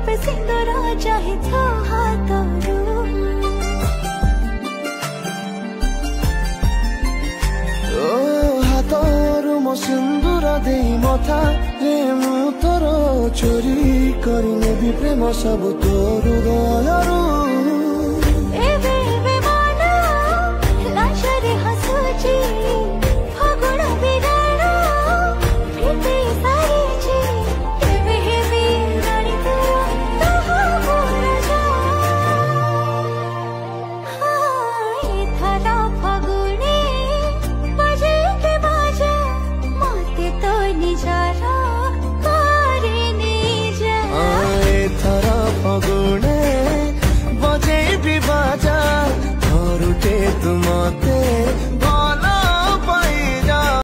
ଠୋପେ ସିନ୍ଦୁର ଚାହିଁ ତୋ ହାତରୁ। ଓ ହାତରୁ ମୋ ସିନ୍ଦୁର ଦେଇ ମଥାରେ ମୁଁ ତୋର ଚୋରି କରି ନେବି ପ୍ରେମ ସବୁ ତୋ ହୃଦୟରୁ।